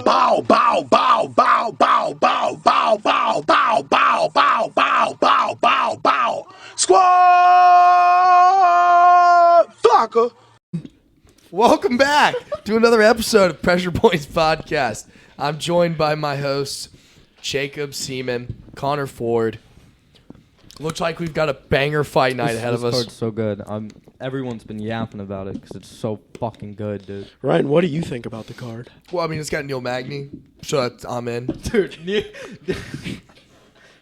bow, bow, bow, bow, bow, bow, bow, bow, bow, bow, bow, bow, bow, bow, bow, bow. Squad Flocka. Welcome back to another episode of Pressure Points Podcast. I'm joined by my hosts, Jacob Seaman, Connor Ford. Looks like we've got a banger fight night ahead of us. This card's so good. Everyone's been yapping about it because it's so fucking good, dude. Ryan, what do you think about the card? Well, I mean, it's got Neil Magny, so I'm in. Dude,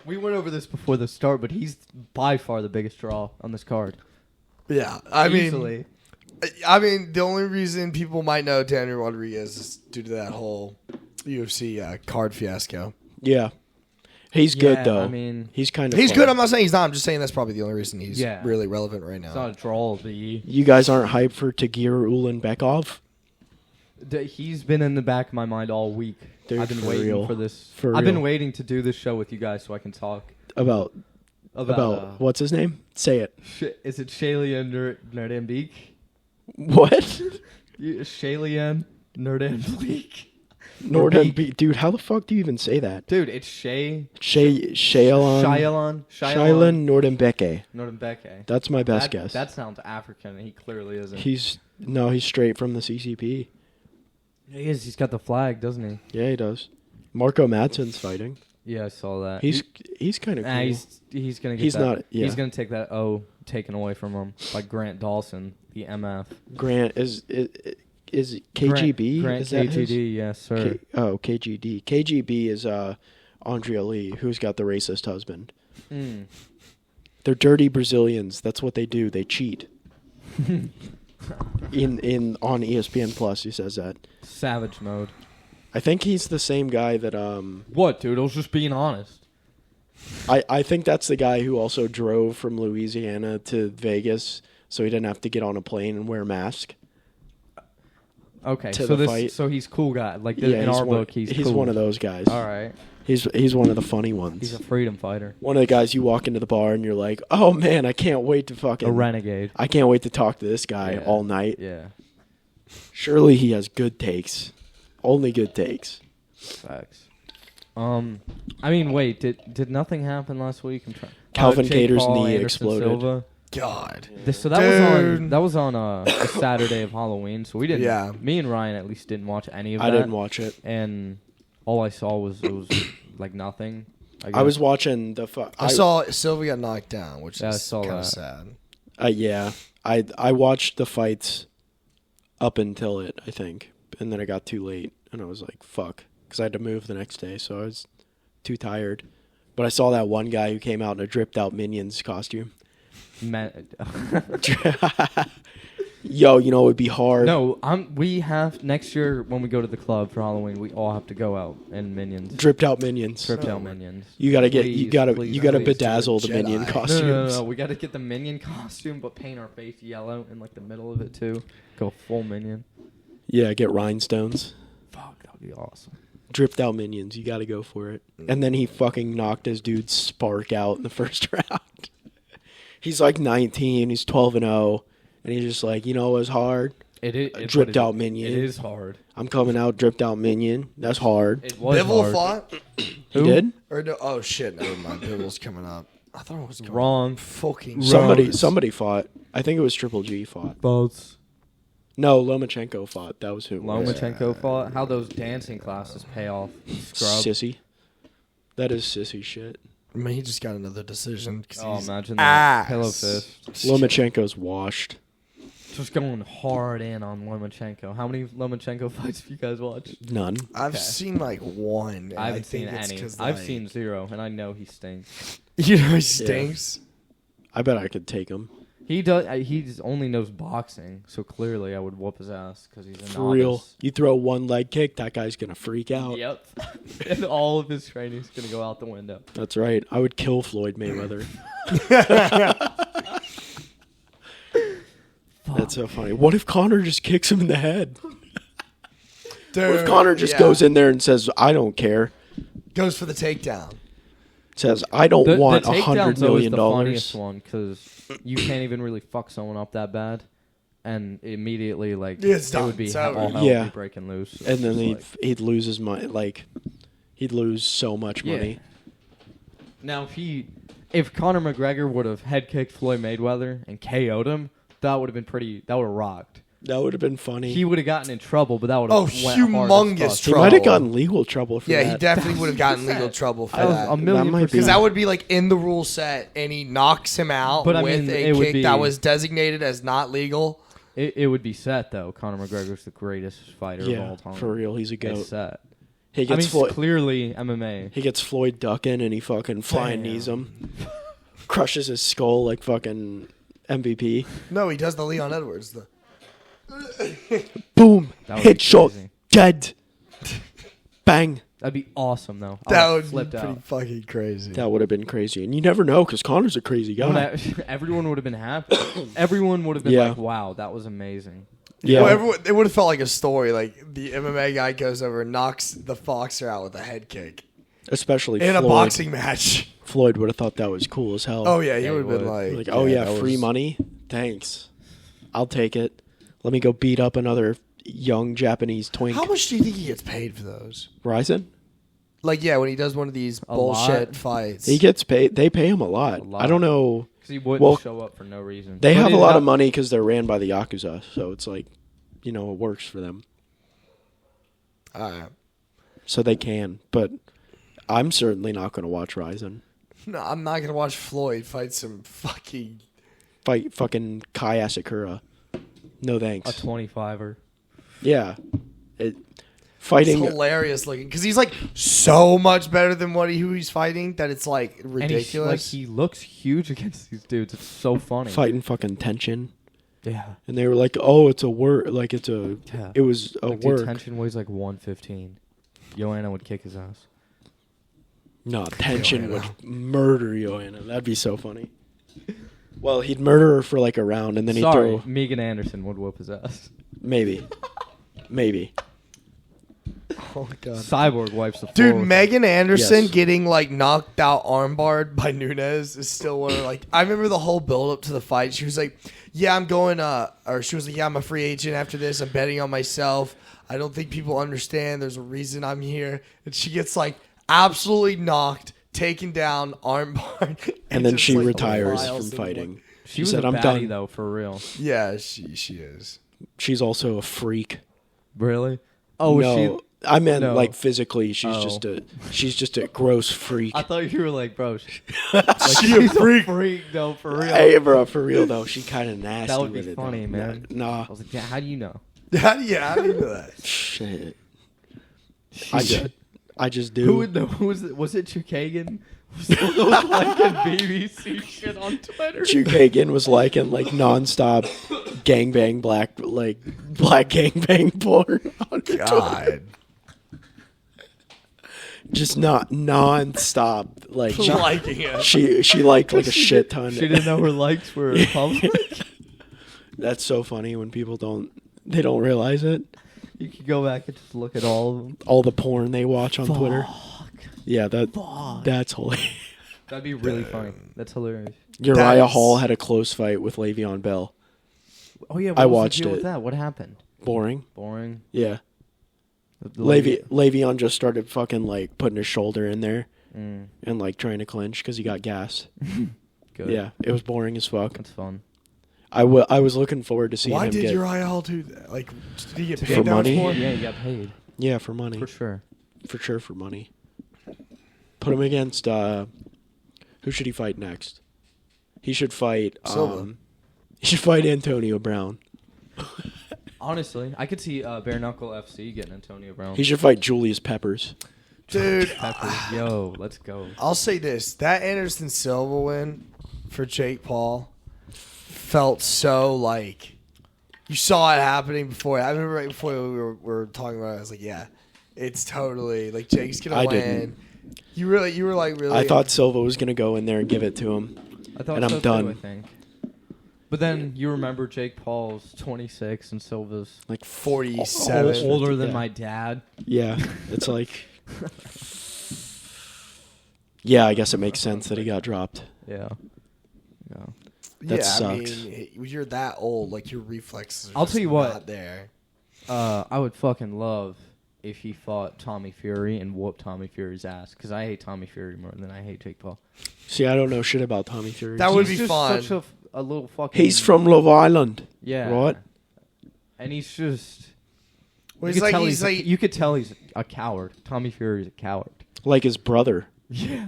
we went over this before the start, but he's by far the biggest draw on this card. Yeah, I mean, easily. The only reason people might know Daniel Rodriguez is due to that whole UFC card fiasco. Yeah. He's good, though. I mean, he's kind of He's fun. good. I'm not saying he's not. I'm just saying that's probably the only reason he's Yeah. really relevant right now. it's not a draw, but You guys aren't hyped for Tagir Ulanbekov? he's been in the back of my mind all week. Dude, I've been for waiting real. for this. For I've been real. waiting to do this show with you guys so I can talk About what's his name? Say it. Is it Shalian Nerdambik? What? Shalian Nerdambik? Norden, dude, how the fuck do you even say that? Dude, it's Shaylin Shaylin Nordenbeke. Nordambeke. That's my best guess. That sounds African, and he clearly isn't. He's straight from the CCP. He is. He's got the flag, doesn't he? Yeah, he does. Marco Madsen's fighting. Yeah, I saw that. He's kind of cool. He's gonna get He's that. not- yeah. He's gonna take that O taken away from him by Grant Dawson, the MF. Grant is KGB? Grant is that his? KGD, yes, sir. KGD. KGB is Andrea Lee, who's got the racist husband. Mm. They're dirty Brazilians. That's what they do. They cheat. on ESPN Plus, he says that. Savage mode. I think he's the same guy that What, dude? I was just being honest. I think that's the guy who also drove from Louisiana to Vegas so he didn't have to get on a plane and wear a mask. Okay, To so the fight. so he's cool guy. Like Yeah, in our book, he's cool. one of those guys. All right, He's one of the funny ones. he's a freedom fighter, One of the guys you walk into the bar and you're like, oh man, I can't wait to fucking a renegade. I can't wait to talk to this guy Yeah. all night. Yeah, Surely he has good takes. Only good takes. facts. I mean, wait, did nothing happen last week? I'm trying. Calvin Jake Kattar's Paul, knee Anderson exploded. Silva. God. So Dude. that was on a Saturday of Halloween. So we didn't. Yeah. Me and Ryan at least didn't watch any of that. I didn't watch it. And all I saw was it was like nothing. I was watching the I saw Silva got knocked down, which Yeah, I is saw kind of that. sad. yeah. I watched the fights up until it, I think. And then I got too late and I was like, fuck, cuz I had to move the next day, so I was too tired. But I saw that one guy who came out in a dripped out Minions costume. Yo, you know, it'd be hard. No, we have next year when we go to the club for Halloween. We all have to go out in Minions. Dripped out Minions. Tripped out Minions. You gotta get Please, you gotta please, bedazzle the Jedi. Minion No, costumes. No. We got to get the Minion costume, but paint our face yellow in like the middle of it too. Go full Minion. Yeah, get rhinestones. Fuck, that would be awesome. Dripped out Minions. You gotta go for it. And then he fucking knocked his dude Spark out in the first round. He's like 19. He's 12-0. And he's just like, you know, it was hard. It is Dripped out Minion. It is hard. I'm coming out dripped out Minion. That's hard. It was Bivol hard. fought? He Who? did? Or no, oh shit, never mind. Bivol's coming up. I thought it was coming Wrong. up. Fucking Somebody fought. I think it was Triple G fought. Both. No, Lomachenko fought. That was who it was. Lomachenko fought. How those dancing classes pay off. Scrub. Sissy. That is sissy shit. I mean, he just got another decision. Oh, He's imagine ass. that. Pillow fist. Lomachenko's washed. Just going hard in on Lomachenko. How many Lomachenko fights have you guys watched? None. I've Okay. seen like one. and I haven't think seen it's any. 'cause, I've like, seen 0, and I know he stinks. You know, he stinks. I bet I could take him. He does. He just only knows boxing, so clearly I would whoop his ass because he's a For real. novice. You throw one leg kick, that guy's going to freak out. Yep. And all of his training's gonna go out the window. That's right. I would kill Floyd Mayweather. That's so funny. What if Connor just kicks him in the head? Dude, What if Connor just yeah. goes in there and says, I don't care? Goes for the takedown. Says, I don't want the $100 takedown's always million. the funniest one because you can't even really fuck someone up that bad. and immediately like Yeah, it's it done. would be It's all over. hell Yeah. would be breaking loose. And then It's he'd lose his money. Like he'd lose so much Yeah. money. Now, if Conor McGregor would have head kicked Floyd Mayweather and KO'd him, that would have been pretty. That would have rocked. That would have been funny. He would have gotten in trouble, but that would have Oh, went humongous hard as fuck. He trouble. might have gotten legal trouble for Yeah, that. he definitely would have gotten 100%. legal trouble for That was that. a million That might be- Because percent. that would be like in the rule set, and he knocks him out But, I with mean, a it would kick be- that was designated as not legal. It would be set though. Conor McGregor's the greatest fighter of Yeah, all time. for real, he's a It's goat. set. He I gets mean, Floyd. clearly MMA. He gets Floyd ducking and he fucking flying Damn. knees him, crushes his skull like fucking MVP. No, he does the Leon Edwards. Boom, That would be headshot, crazy. dead, bang. That'd be awesome though. I That would've would be flipped pretty out. fucking crazy. That would have been crazy, and you never know because Connor's a crazy guy. Everyone would have been happy. Everyone would have been Yeah. like, "Wow, that was amazing." Yeah, Well, everyone, it would have felt like a story. Like the MMA guy goes over and knocks the boxer out with a head kick especially in Floyd. a boxing match. Floyd would have thought that was cool as hell. Oh yeah, he Yeah, would have he been would. like, Like, oh yeah, that free was- money? Thanks. I'll take it. Let me go beat up another young Japanese twink. How much do you think he gets paid for those? Ryzen? Like, yeah, when he does one of these A bullshit lot. fights. He gets paid. They pay him a lot. A lot. I don't know. Because he wouldn't Well, show up for no reason. They But have a it- lot that- of money because they're ran by the Yakuza. So it's like, it works for them. So they can. But I'm certainly not going to watch Ryzen No, I'm not gonna watch Floyd fight some fucking. fight fucking Kai Asakura. No a thanks. 25er. Yeah. It's Fighting. hilarious looking because he's like so much better than who he's fighting that it's like And ridiculous. he looks huge against these dudes. It's so funny. Fighting fucking tension. Yeah. And they were like, oh, it's a work. Like, it was a Like, work. dude, tension weighs like 115. Joanna would kick his ass. No, tension Joanna. would murder Joanna. That'd be so funny. Well, he'd murder her for like a round, and then he'd Sorry, throw. Megan Anderson would whoop his ass. Maybe. oh my god. Cyborg wipes the floor. Dude, with Megan Anderson Yes. getting like knocked out armbarred by Nunes is still one of like I remember the whole build up to the fight. She was like, "Yeah, I'm going or she was like, "Yeah, I'm a free agent after this. I'm betting on myself. I don't think people understand. There's a reason I'm here." And she gets like absolutely knocked, taken down, armbarred, And then just, she like, retires flies from in fighting. one- She was said, a "I'm baddie, done." though, for real. Yeah, she is. She's also a freak. Really? Oh, was no, she? I meant No. like physically. She's Oh. just a gross freak. I thought you were like, bro. Like, She a she's freak. though, for real. Hey, bro, for real though, she kind of nasty. That would be with it, funny, though. man. Nah, I was like, yeah, how do you know? How do you know that? shit. She's- I just do. Who would know? Who was it? Was it Chukagan? Was it those like BBC shit on Twitter? Duke Hagen was liking like nonstop gangbang black gangbang porn on Twitter. God. Just not nonstop like Liking it. she liked like a shit ton. She didn't know her likes were public. That's so funny when people don't realize it. You could go back and just look at all of them. All the porn they watch on Twitter. Fuck. Yeah, Fuck. that's hilarious. That'd be really funny. That's hilarious. Uriah That's- Hall had a close fight with Le'Veon Bell. Oh yeah, what I was the watched deal it. with that? What happened? Boring. Boring. Yeah. The lady- Le'Veon just started fucking like putting his shoulder in there Mm, and like trying to clinch because he got gassed. good. Yeah, it was boring as fuck. That's fun. I was looking forward to seeing Why him did get Uriah Hall do that? Like, did he get For paid that much money? more? Yeah, you got paid yeah for money for sure. for sure for money. Put him against who should he fight next? He should fight Silva. He should fight Antonio Brown. Honestly, I could see Bare Knuckle FC getting Antonio Brown. He should fight Julius Peppers. Dude, Peppers. Yo, let's go. I'll say this: that Anderson Silva win for Jake Paul felt so like you saw it happening before. I remember right before we were talking about it. I was like, "Yeah, it's totally like Jake's gonna I win." didn't. You were like really. I thought Silva was gonna go in there and give it to him. I thought And I'm so done. Too, I think. But then you remember Jake Paul's 26 and Silva's 47. older than Yeah. my dad. Yeah, it's like. Yeah, I guess it makes sense that he got dropped. Yeah. Yeah. That sucks. I mean, when you're that old, like your reflexes are I'll just tell you what. not there. I would fucking love if he fought Tommy Fury and whooped Tommy Fury's ass. Because I hate Tommy Fury more than I hate Jake Paul. See, I don't know shit about Tommy Fury. That would He's be just fun. such a little fucking... He's from Love Island. Yeah. Right? And he's just... Well, you, he's could like, tell he's like, you could tell he's a coward. Tommy Fury's a coward. Like his brother. Yeah.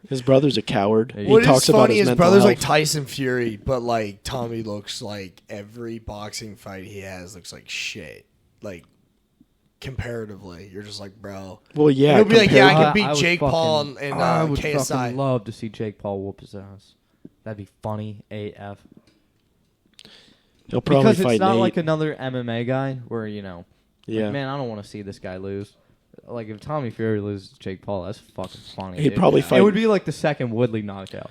His brother's a coward. He He what talks is about funny, his his mental brother's health. like Tyson Fury, but like Tommy looks like every boxing fight he has looks like shit. Like comparatively, you're just like, bro. Well, yeah. He'll be like, yeah, I compared- can beat would Jake Paul and I would KSI. fucking love to see Jake Paul whoop his ass. That'd be funny AF. He'll probably Because fight it's not Nate. like another MMA guy where, you know, Yeah. like, man, I don't want to see this guy lose. Like, if Tommy Fury loses to Jake Paul, that's fucking funny. He'd dude. probably fight- It would be like the second Woodley knockout.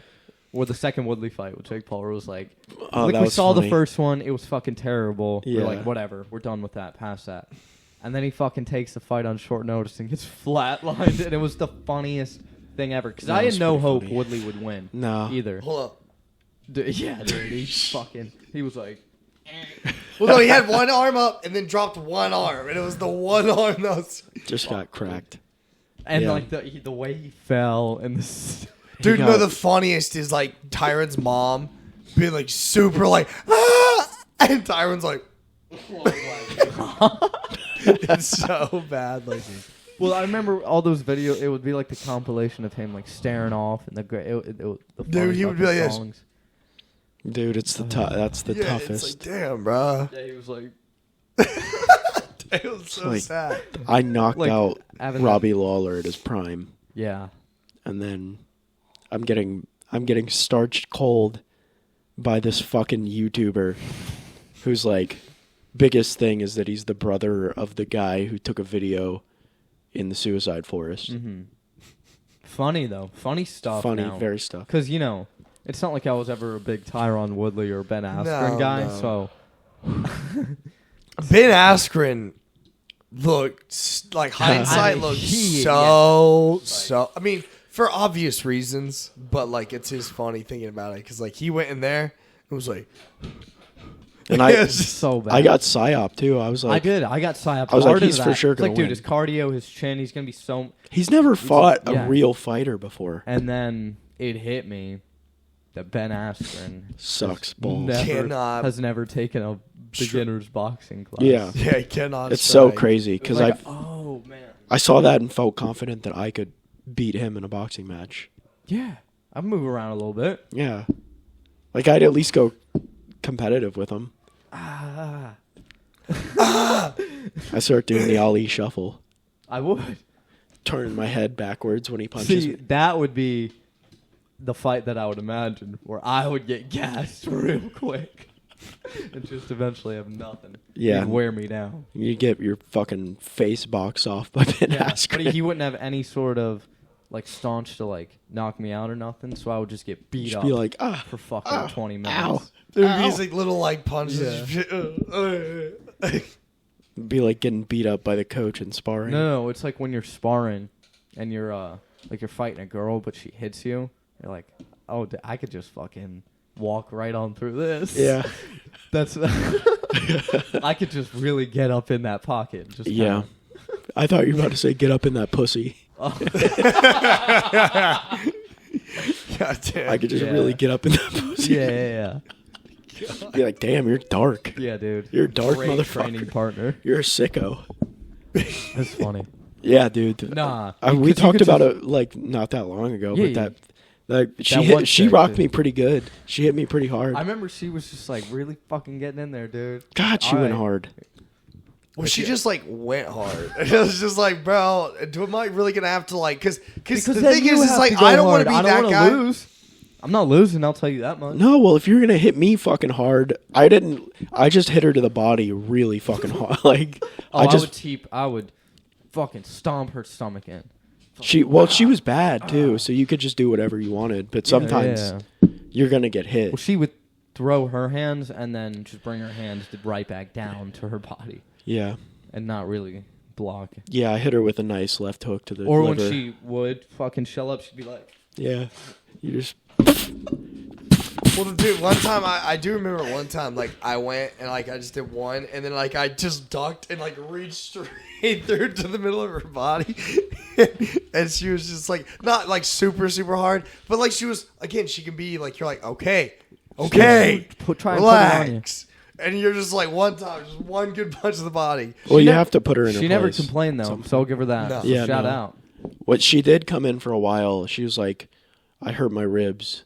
Or the second Woodley fight with Jake Paul, where it was like, Oh, like that we was saw funny. the first one, it was fucking terrible. Yeah. We're like, whatever, we're done with that, past that. And then he fucking takes the fight on short notice and gets flatlined, and it was the funniest thing ever. Because That I was had no pretty hope funny. Woodley would win. No. Either. Hold up. Yeah, dude, he was like, Well, no, he had one arm up and then dropped one arm, and it was the one arm that was. Just got cracked. and Yeah. like the way he fell and the. Dude, got- no, the funniest is like Tyron's mom being like super like, ah! And Tyron's like, it's so bad. Like, Well, I remember all those videos. It would be like the compilation of him like staring off and the Dude, he would be like this. songs. Dude, it's the that's the yeah, toughest. it's like, damn, bro. Yeah, he was like It was so like- sad. I knocked like, out having Robbie Lawler at his prime, yeah. and then I'm getting starched cold by this fucking YouTuber who's like, biggest thing is that he's the brother of the guy who took a video in the suicide forest. Mm-hmm. Funny though, funny stuff. Funny, now. very stuff. Because you know, it's not like I was ever a big Tyron Woodley or Ben Askren No, guy. no. So Ben Askren looked like hindsight looked he- so. I mean, for obvious reasons, but like it's just funny thinking about it because like he went in there and was like, And I It's just- so bad. I got psyop too. I was like, I did. I got psyoped. I was like, hard he's into for that. sure It's like, gonna dude, win. his cardio, his chin, he's gonna be so. he's never fought yeah. a real fighter before. And then it hit me that Ben Askren Sucks balls. has never taken a beginner's boxing class. Yeah. yeah, he cannot. It's so strike. crazy because Like, oh man. I saw that and felt confident that I could beat him in a boxing match. Yeah, I move around a little bit. Yeah, like I'd at least go competitive with him. Ah, I start doing the Ali shuffle, I would. turning my head backwards when he punches See, me. that would be the fight that I would imagine, where I would get gassed real quick and just eventually have nothing. Yeah. He'd wear me down. You get your fucking face boxed off by Ben Yeah, Askren. but he wouldn't have any sort of like staunch to like knock me out or nothing, so I would just get beat Just up be like, for fucking 20 minutes. ow. There'd Ow. be these like little like punches. Be like getting beat up by the coach in sparring. No, it's like when you're sparring and you're like you're fighting a girl, but she hits you. You're like, oh, I could just fucking walk right on through this. Yeah. That's. I could just really get up in that pocket. Just Yeah. I thought you were about to say get up in that pussy. God damn. I could just Yeah. really get up in that pussy. Yeah. Be like, damn, you're dark. Yeah, dude. You're a dark Great motherfucker. training partner. You're a sicko. That's funny. Yeah, dude. Nah, we because you talked could about just- it like not that long ago, Yeah, but yeah. she one rocked chick, me dude. pretty good. She hit me pretty hard. I remember she was just like really fucking getting in there, dude. God, she went Alright. hard. Well, she just like went hard. It was just like, bro, am I really gonna have to like? Because the then thing you is, have like to go I don't want to hard. be I don't that wanna guy. Lose. I'm not losing. I'll tell you that much. No, well, if you're gonna hit me fucking hard, I just hit her to the body really fucking hard. Like Oh, I would fucking stomp her stomach in. she was bad too, so you could just do whatever you wanted. But sometimes Yeah. you're gonna get hit. Well, she would throw her hands and then just bring her hands right back down to her body Yeah, and not really block. yeah. I hit her with a nice left hook to the Or liver. when she would fucking shell up, she'd be like, Yeah, you just Well, dude, one time I do remember one time like I went and like I just did one and then like I just ducked and like reached straight through to the middle of her body, and she was just like not like super hard, but like she was again. She can be like you're like okay, Try and put it on you. relax, and you're just like one time, just one good punch to the body. Well, you have to put her in her She never place. complained though, so I'll give her that. No. So Yeah, shout no. out. What she did come in for a while. She was like, "I hurt my ribs."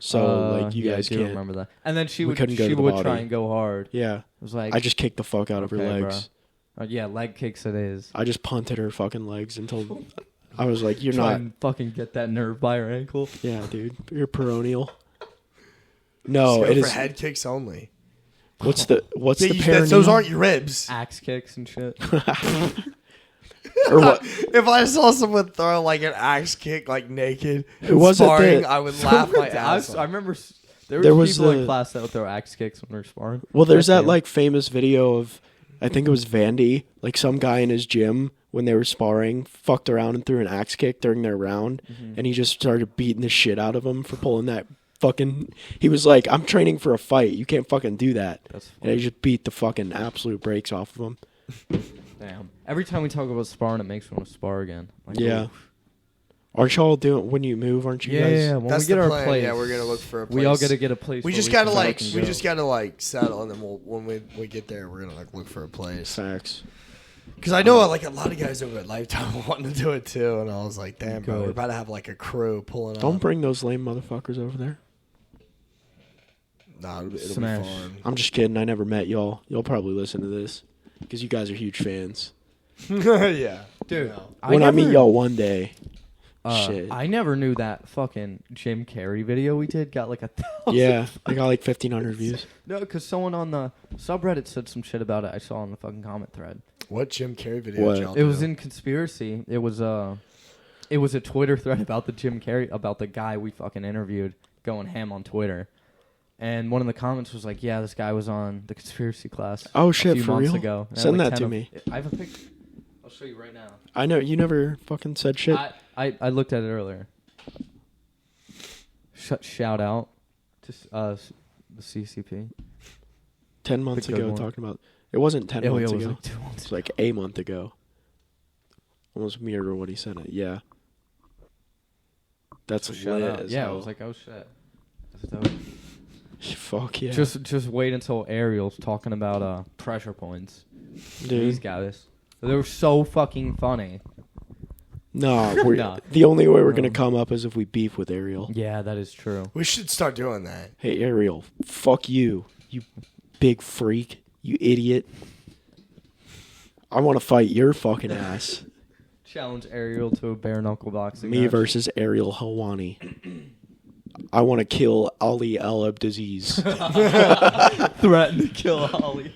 So like you guys I do can't. remember that. And then she we would couldn't go she to the would body. try and go hard. Yeah, It was like I just kicked the fuck out of her okay, legs. yeah, leg kicks it is. I just punted her fucking legs until I was like, "You're Try not." and fucking get that nerve by her ankle. Yeah, dude, you're peroneal. No, Just it go for is. head kicks only. What's the perineum? Those aren't your ribs. Axe kicks and shit. Or what? If I saw someone throw like an axe kick like naked, It wasn't sparring, that- I would laugh my ass I off. remember there There was was people the- in class that would throw axe kicks when they were sparring. Well, there's that Damn. like famous video of, I think it was Vandy, like some guy in his gym when they were sparring, fucked around and threw an axe kick during their round, and he just started beating the shit out of him for pulling that fucking. He was like, "I'm training for a fight. You can't fucking do that." That's And he just beat the fucking absolute brakes off of him. damn. Every time we talk about sparring, it makes me want to spar again. Like, Yeah. oof. Aren't y'all doing when you move? Aren't you Yeah, guys? yeah. When That's we get the our plan. place, Yeah, we're gonna look for a place. we all gotta get a place. We where just gotta can like fucking we go. just gotta like settle, and then when we get there, we're gonna like look for a place. Facts. Because I know like a lot of guys over at Lifetime wanting to do it too, and I was like, damn, bro, we're Good. about to have like a crew pulling up. Don't bring those lame motherfuckers over there. Nah, it'll Smash. be fun. I'm just kidding. I never met y'all. You'll probably listen to this because you guys are huge fans. Yeah, Dude, No. When I meet y'all one day, shit. I never knew that fucking Jim Carrey video we did got like 1,000. Yeah, I got like 1,500 views. No, because someone on the subreddit said some shit about it. I saw on the fucking comment thread. What Jim Carrey video? What? did y'all It was do? in conspiracy. It was a Twitter thread about the Jim Carrey, about the guy we fucking interviewed going ham on Twitter. And one of the comments was like, "Yeah, this guy was on the conspiracy class. Oh, a shit, few for months real? ago." And Send like that 10 to of- me. I have a picture. I'll show you right now. I know you never fucking said shit. I looked at it earlier. Shout out to the CCP. 10 months The good ago, one. talking about it wasn't 10 It months was ago. like 2 months. It's like a month ago. Almost mirror what he sent it. Yeah, that's Shout lit out. as Yeah, hell. I was like, oh shit. That's dope. Fuck yeah, Just wait until Ariel's talking about pressure points. These dude. guys, they were so fucking funny. Nah, we're, Nah. the only way we're gonna Um, come up is if we beef with Ariel. Yeah, that is true. We should start doing that. Hey Ariel, fuck you, you big freak, you idiot. I want to fight your fucking ass. Challenge Ariel to a bare knuckle boxing. Me match. versus Ariel Helwani. I want to kill Ali Al Abdiziz. Threaten to kill Holly.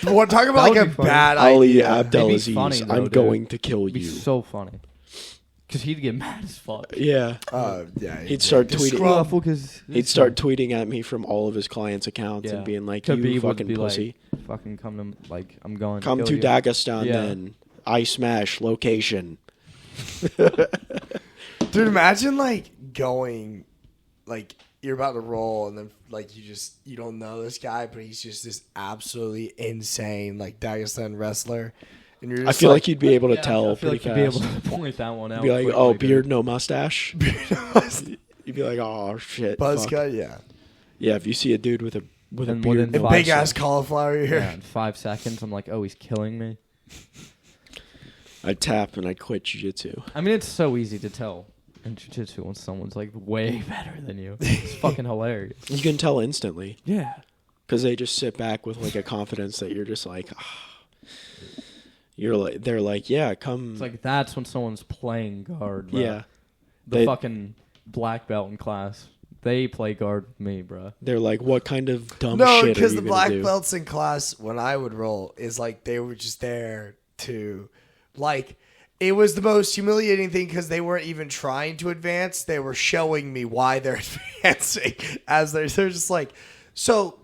We're talking about That like would a be funny. bad Ali idea. funny, Abdelaziz. though, I'm dude. going to kill It'd be you. so funny. Because he'd get mad as fuck. Yeah. Yeah, He'd start the tweeting- scrub. He'd start tweeting at me from all of his clients' accounts and being like, Khabib "You would fucking be pussy, Like, fucking come to, like, I'm going come kill to you. Dagestan Yeah. then. I smash location." Dude, imagine like going, like you're about to roll, and then like you don't know this guy, but he's just this absolutely insane like Dagestan wrestler, and you're just I feel like you'd be able to Yeah, tell I feel pretty like you'd fast. be able to point that one out. Be like, quickly, "Oh, dude. beard, no mustache." You'd be like, "Oh shit." buzz fuck." cut, yeah, Yeah, if you see a dude with a And beard, within no and five big mustache, ass cauliflower ear. Yeah, in 5 seconds, I'm like, oh, he's killing me. I'd tap and I'd quit jiu-jitsu. I mean, it's so easy to tell in jiu-jitsu when someone's like way better than you. It's fucking hilarious. You can tell instantly Yeah. because they just sit back with like a confidence that you're just like, you're like, they're like, yeah, come, It's like that's when someone's playing guard, bro. yeah. The They- fucking black belt in class, they play guard with me, bro. They're like, what kind of dumb No, shit are because you the gonna black do? belts in class when I would roll is like they were just there to, like, it was the most humiliating thing because they weren't even trying to advance. They were showing me why they're advancing as they're just like, so.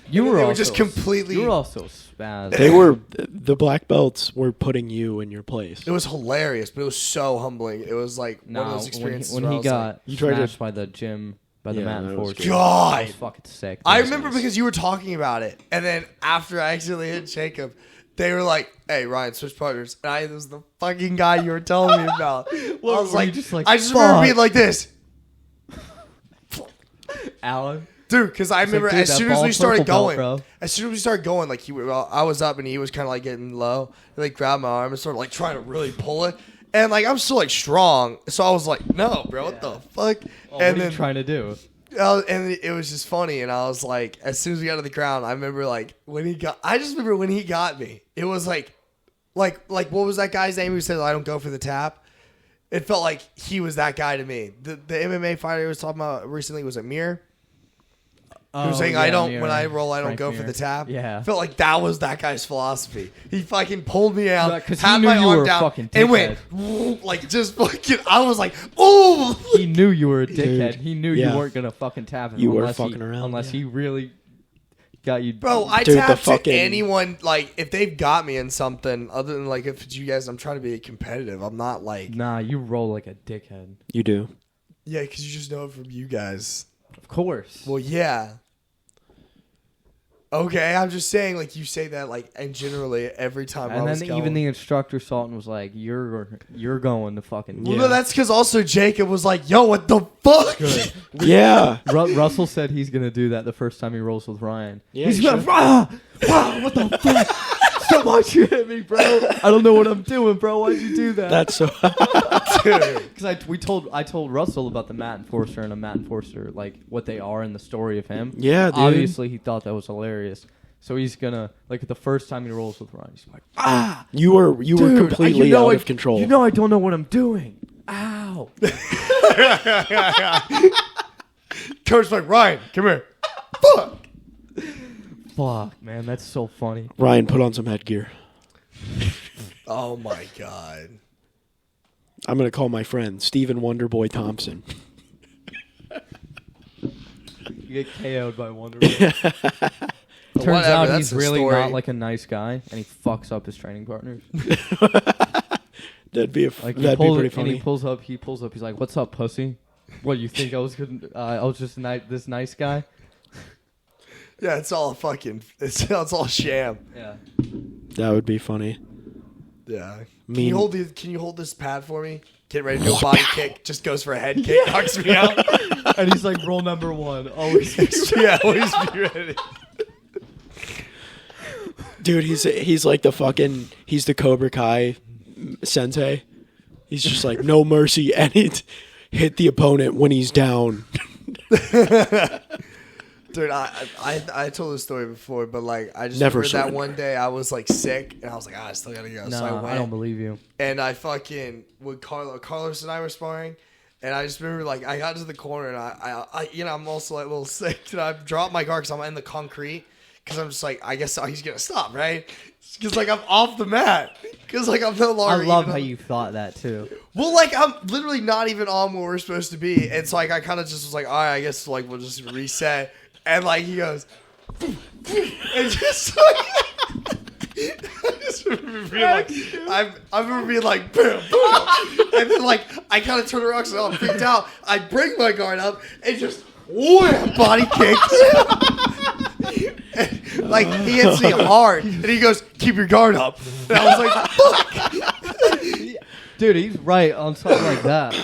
You They were were also just completely- You were also spaz. They were the black belts were putting you in your place. It was hilarious, but it was so humbling. It was like one of those experiences when where he I was got You tried to- smashed by the gym by the Yeah, Matt that and was Force. good. God. That was fucking sick. I dude. remember because you were talking about it, and then after I accidentally hit Jacob, they were like, "Hey, Ryan, switch partners." And it was the fucking guy you were telling me about. I was were you like, just like, I just remember fuck? being like this, Alan. dude. Because I remember dude, as that soon as we ball started purple belt, going, bro. like I was up and he was kind of like getting low. He like grabbed my arm and started like trying to really pull it, and like I'm still like strong, so I was like, "No, bro, what the fuck?" Oh, and what are you trying to do? And it was just funny, and I was like, as soon as we got to the ground, I remember like I just remember when he got me, it was like what was that guy's name who said I don't go for the tap? It felt like he was that guy to me. The MMA fighter I was talking about recently was Amir. He was saying, when I roll, I don't Frank go for Mir. the tap. Yeah. Felt like that was that guy's philosophy. He fucking pulled me out, Yeah, 'cause he had knew my you arm were a down, fucking and went, like, just fucking, I was like, oh! He knew you were a dickhead. He knew yeah. you weren't gonna fucking tap him. You were unless fucking around, unless yeah. he really got you. Bro, I Dude, the tap to fucking- anyone, like, if they've got me in something, other than, like, if it's you guys, I'm trying to be competitive. I'm not, like, Nah, you roll like a dickhead. You do. yeah, because you just know it from you guys. Of course. Well, yeah. Okay, I'm just saying, like, you say that, like, and generally every time I And was then going. even the instructor saw it and was like, "You're going to fucking." Well, no, that's because also Jacob was like, yo, what the fuck? Yeah. Russell said he's gonna do that the first time he rolls with Ryan. Yeah, he's sure. gonna what the fuck? So much you hit me, bro. I don't know what I'm doing, bro. Why'd you do that? That's so. Because I told Russell about the Matt Enforcer and a Matt Enforcer, like what they are in the story of him. Yeah, dude. Obviously, he thought that was hilarious. So he's gonna like the first time he rolls with Ryan, he's like, You were dude, completely out of control. You know I don't know what I'm doing. Ow. Coach's like, Ryan, come here. Fuck. Fuck, man, that's so funny. Ryan, put on some headgear. Oh, my God. I'm gonna call my friend Stephen Wonderboy Thompson. You get KO'd by Wonder Woman. Turns Whatever, out that's he's the really story. not like a nice guy, and he fucks up his training partners. That'd be Like that'd be pretty and funny. he pulls up. He's like, "What's up, pussy? What you think I was good? I was just this nice guy." Yeah, it's all it's all sham. Yeah. That would be funny. Yeah. Can Mean- you hold this pad for me? Get ready to do a body kick. Just goes for a head kick. Knocks me out. And he's like, "Rule number 1, always." Yeah, always be ready. Dude, he's like he's the Cobra Kai sensei. He's just like no mercy, and hit the opponent when he's down. Dude, I told this story before, but like I just Never remember that surrender. one day I was like sick and I was like, I still gotta go. So I No, went I don't believe you. and I fucking with Carlos and I were sparring, and I just remember like I got to the corner and I I'm also like a little sick and I dropped my guard because I'm in the concrete because I'm just like I guess he's gonna stop right because like I'm off the mat because like I'm no I longer. love even how on- you thought that too. Well, like I'm literally not even on where we're supposed to be. It's like I kind of just was like, all right, I guess like we'll just reset. And like he goes, and just like, I just remember being like, I remember being like, bam, bam. And then like I kind of turned around because I'm freaked out. I bring my guard up and just wham, body kicks. And, like he hits me hard, and he goes, keep your guard up. And I was like, fuck. Dude, he's right on something like that.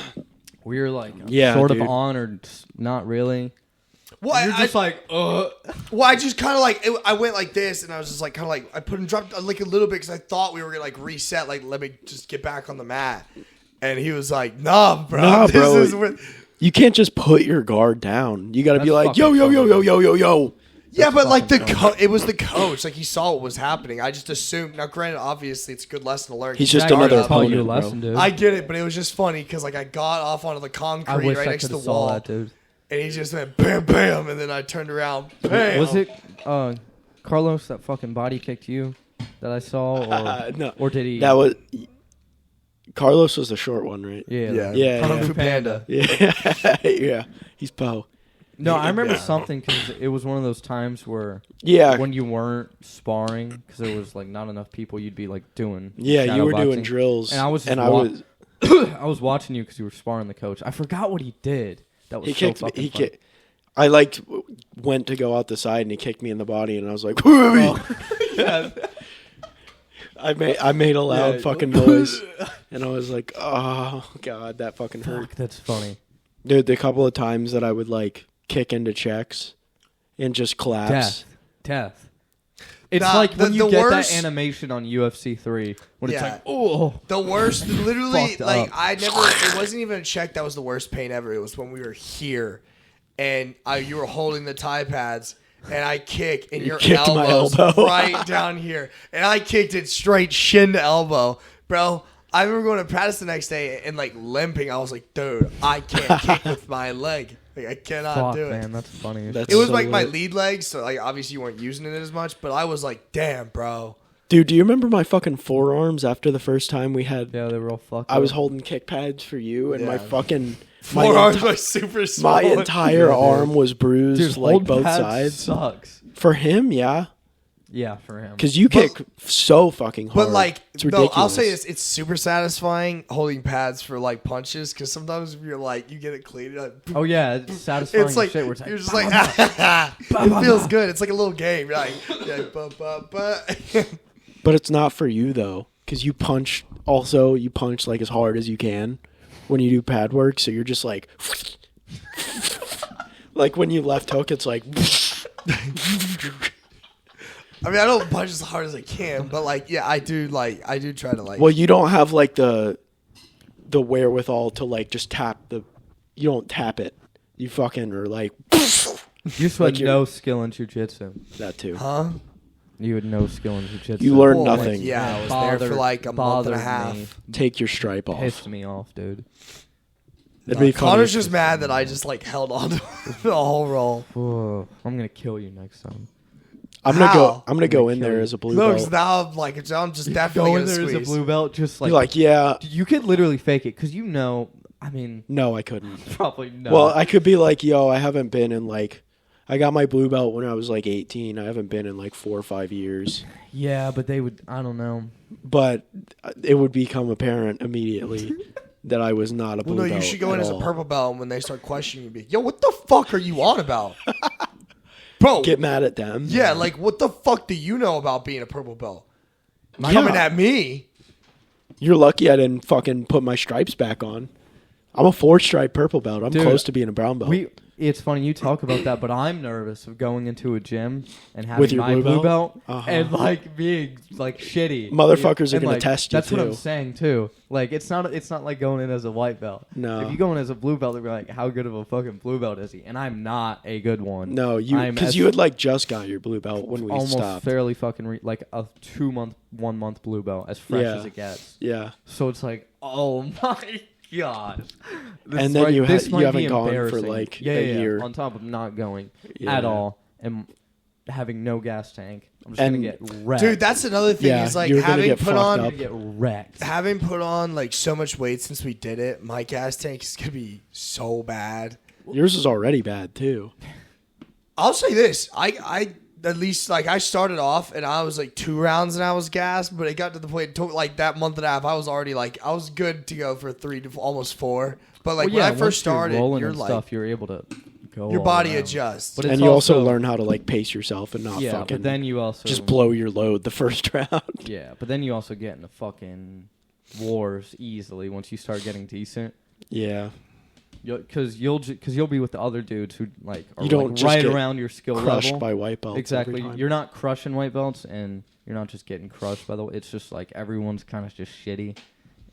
We're like Yeah, sort dude. of on or not really. Well, You're just like, Well, I just kind of like I went like this, and I was just like kind of like I put him dropped like a little bit because I thought we were gonna like reset, like let me just get back on the mat. And he was like, "Nah, bro, Nah, this bro. is where-" You can't just put your guard down. You got to be That's like, yo, fucking yo, yo, funny. yo, yo, yo, yo. Yeah, but like fucking it was the coach. Like he saw what was happening. I just assumed. Now, granted, obviously it's a good lesson to learn. He's Keep just your guard another up. taught you a opponent, lesson, bro. dude. I get it, but it was just funny because like I got off onto the I concrete wish right I next could to have the wall, saw that, dude. and he just went bam, bam, and then I turned around, bam. Was it Carlos that fucking body kicked you that I saw, or No. or did he? That was Carlos was the short one, right? yeah, Yeah, Yeah, Kung yeah. Fu Panda. Yeah. Yeah. He's Poe. No, I remember Yeah. something because it was one of those times where Yeah. when you weren't sparring because there was like not enough people, you'd be like doing Yeah, you shadow were doing boxing. drills. And I was just I wa- was I was watching you because you were sparring the coach. I forgot what he did. That was he so kicked me fucking he funny. kicked I went to go out the side and he kicked me in the body and I was like, Yeah. I made a loud fucking noise and I was like, oh god, that fucking hurt. Fuck, that's funny. Dude, the couple of times that I would like kick into checks and just collapse. Death. It's Nah, like when you the get worst- that animation on UFC 3 when it's Yeah. like, oh. The worst, literally, Fucked like, up. it wasn't even a check that was the worst pain ever. It was when we were here and you were holding the tie pads and I kick and your kicked my elbow's elbow. right down here. And I kicked it straight shin to elbow. Bro, I remember going to practice the next day and like limping. I was like, dude, I can't kick with my leg. Like, I cannot Fuck, do it. man, that's funny. That's It was so like my lit. lead leg, so like obviously you weren't using it as much, but I was like, damn, bro. Dude, do you remember my fucking forearms after the first time we had... Yeah, they were all fucked I was up. holding kick pads for you and my Yeah. fucking... Forearms were super small. My entire Yeah, dude. arm was bruised, Dude, like hold both pads sides. sucks. For him, yeah. Yeah, for him. Because you kick so fucking hard. But like, it's no, ridiculous. I'll say this: it's super satisfying holding pads for like punches. Because sometimes if you're like, you get it clean. You're like, Oh yeah, it's satisfying it's like shit. Where it's you're just bah, like, bah, it feels good. It's like a little game. You're like, yeah, But it's not for you though, because you punch. Also, you punch like as hard as you can when you do pad work. So you're just like, like when you left hook, it's like. I mean, I don't punch as hard as I can, but like, yeah, I do try to like. Well, you don't have like the wherewithal to like just tap the. You don't tap it. You fucking are like. You just had Like no skill in jujitsu. That too. Huh? You had no skill in jujitsu. You learn Well, nothing. Like, yeah, I was Bothered- there for like a month and a bothered half. me. Take your stripe off. Pissed me off, dude. It'd be funny. Connor's just mad that I just like held on to the whole roll. Whoa, I'm gonna kill you next time. I'm gonna How? go. I'm gonna I'm go gonna in kill there you. as a blue No, belt. because now I'm just definitely Go gonna in there as squeeze. a blue belt, just like, You're like, yeah. you could literally fake it because you know. I mean, No, I couldn't. probably no. Well, I could be like, yo, I haven't been in like. I got my blue belt when I was like 18. I haven't been in like 4 or 5 years. yeah, but they would. I don't know. But it would become apparent immediately that I was not a blue Well, no, belt. you should go in at as a all. purple belt, and when they start questioning you, be yo, what the fuck are you on about, bro? Get mad at them. Yeah, like what the fuck do you know about being a purple belt? Yeah. Coming at me. You're lucky I didn't fucking put my stripes back on. I'm a 4-stripe purple belt. I'm Dude, close to being a brown belt. It's funny you talk about that, but I'm nervous of going into a gym and having With your my blue blue belt? belt Uh-huh. and like being like shitty. Motherfuckers are And, gonna like, test you, That's what I'm too. saying too. Like it's not like going in as a white belt. No. If you go in as a blue belt, they're like, how good of a fucking blue belt is he? And I'm not a good one. No, I'm because as- you had like just got your blue belt when we almost stopped. fairly fucking like a 1 month blue belt, as fresh Yeah. as it gets. Yeah. So it's like, oh my god. And then you this might haven't be gone for, embarrassing. like, yeah, a yeah, year. on top of not going Yeah. at all and having no gas tank. I'm just And- gonna get wrecked. Dude, that's another thing. Yeah, is like you're gonna having get put fucked on I'm up. gonna get wrecked. having put on like so much weight since we did it. My gas tank is gonna be so bad. Yours is already bad too. I'll say this: I at least like I started off and I was like 2 rounds and I was gassed, but it got to the point like that month and a half I was already like I was good to go for 3 to almost 4. But like Well, when I once first you're started, rolling you're and like stuff, you're able to go. your all body around. adjusts. But it's And you also also- learn how to like pace yourself and not Yeah, fucking but then you also just blow your load the first round. Yeah, but then you also get into fucking wars easily once you start getting decent. Yeah. Because you'll be with the other dudes who like are You don't like, just right get around your skill Crushed level. by white belts. Exactly. every time. You're not crushing white belts, and you're not just getting crushed by the. It's just like everyone's kind of just shitty.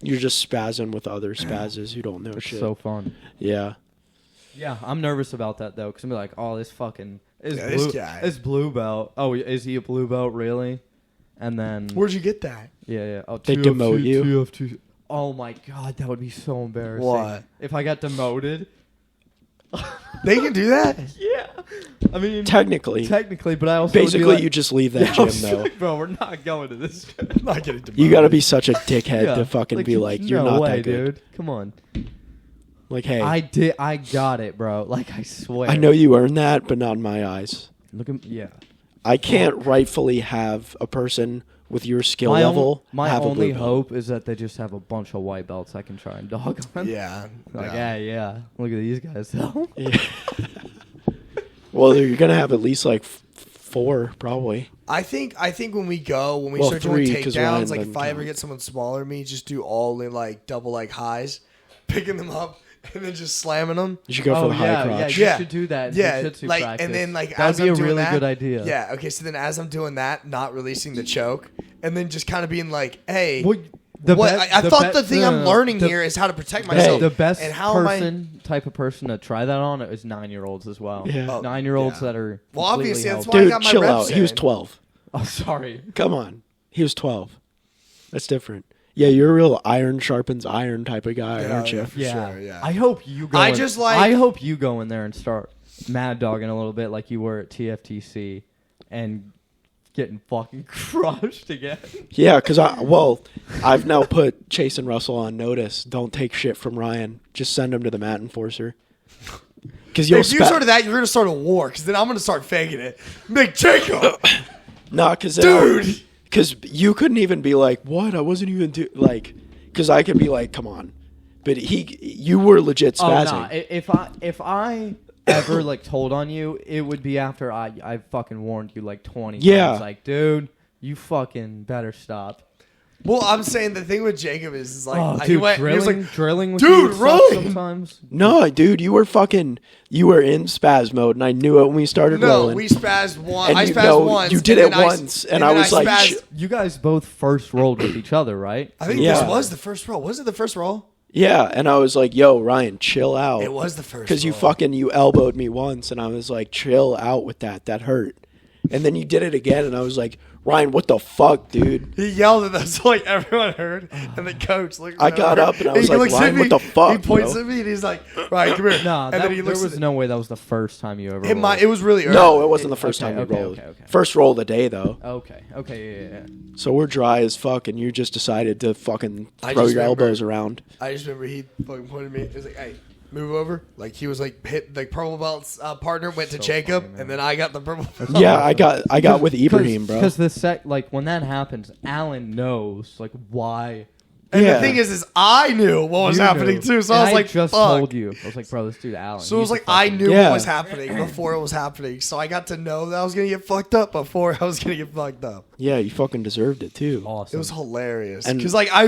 You're just spazzing with other spazzes who don't know It's shit. so fun. Yeah. Yeah, I'm nervous about that though, because I'm like, oh, this fucking Yeah, this guy. this blue belt. Oh, is he a blue belt really? And then Where'd you get that? yeah. Oh, They demote you? TF2. Oh my god, that would be so embarrassing. What? If I got demoted? They can do that? Yeah. I mean, Technically. but I also would be Basically, like, you just leave that I gym was though. like, bro, we're not going to this gym. I'm not getting You got to be such a dickhead to fucking be like, you're no not way, that good. dude. Come on. Like, hey, I got it, bro. Like I swear. I know you earned that, but not in my eyes. Look at yeah. I can't rightfully have a person with your skill level my have a only blue belt. hope is that they just have a bunch of white belts I can try and dog on. Yeah. Like, yeah. yeah. Look at these guys though. Yeah. Well, you're gonna have at least like 4 probably. I think when we Well, start doing 3, 'cause Ryan takedowns, like if doesn't I ever count. get someone smaller than me, just do all in like double like highs, picking them up and then just slamming them. You should go for the high yeah, crotch. you Yeah. should do that. In Yeah, jiu-jitsu like practice. and then like that'd as be I'm a doing really that, good idea. Yeah. Okay. So then as I'm doing that, not releasing the choke, and then just kind of being like, hey. Well, I thought the thing I'm learning here is how to protect myself. The best and how type of person to try that on is 9-year-olds as well. Yeah. Oh, 9-year-olds yeah. that are Well, completely obviously, that's healthy. why I Dude, got my chill reps out. He was in. 12. Oh, sorry. Come on. He was 12. That's different. Yeah, you're a real iron sharpens iron type of guy, Yeah, aren't you? yeah. For Yeah. sure, yeah. I hope you go. I in- just like- I hope you go in there and start mad dogging a little bit like you were at TFTC and getting fucking crushed again. Yeah, because I've now put Chase and Russell on notice. Don't take shit from Ryan. Just send him to the mat enforcer. Because If you started that, you're gonna start a war. Because then I'm gonna start faking it. Make Jacob, Nah, because dude. Because you couldn't even be like, what? I wasn't even because I could be like, come on, but you were legit Oh spazzing. nah. If I ever like told on you, it would be after I fucking warned you like 20 Yeah. times. Like, dude, you fucking better stop. Well, I'm saying the thing with Jacob is like Oh, he dude, went. He was drilling, like, drilling with "Dude, you sucks rolling." sometimes. No, dude, you were in spaz mode, and I knew it when we started no, rolling. we spazzed one. And I you spazzed know, once. you did and it then once, and I then was like, spazzed- You guys both first rolled with each other, right? I think Yeah. this was the first roll. Was it the first roll? yeah, and I was like, yo, Ryan, chill out. It was the first. Because you roll. you elbowed me once, and I was like, chill out with that. That hurt. And then you did it again, and I was like, Ryan, what the fuck, dude? He yelled at us so like everyone heard, and the coach looked. I got over, up and I was he like, looks at Ryan, me, what the fuck, He points bro? at me and he's like, "Ryan, come here." Nah, and then he there looks. was no way that was the first time you ever rolled. It was really early. No, it wasn't the first Okay, time we okay, rolled. okay. First roll of the day, though. Okay, yeah. So we're dry as fuck, and you just decided to fucking I throw just your remember- elbows around. I just remember he fucking pointed at me. He was like, "Hey, move over." Like he was like hit the purple belt's partner went to So Jacob, funny, man. and then I got the purple. belt. Yeah, I got with Ibrahim, bro. Because when that happens, Alan knows like why. And Yeah. the thing is I knew what was You happening knew. too. So And I was like, just "Fuck." told you. I was like, bro, this dude Alan. So it was he's a like I fucking- knew Yeah. what was happening before it was happening. So I got to know that I was gonna get fucked up before I was gonna get fucked up. Yeah, you fucking deserved it too. Awesome. It was hilarious And- because like I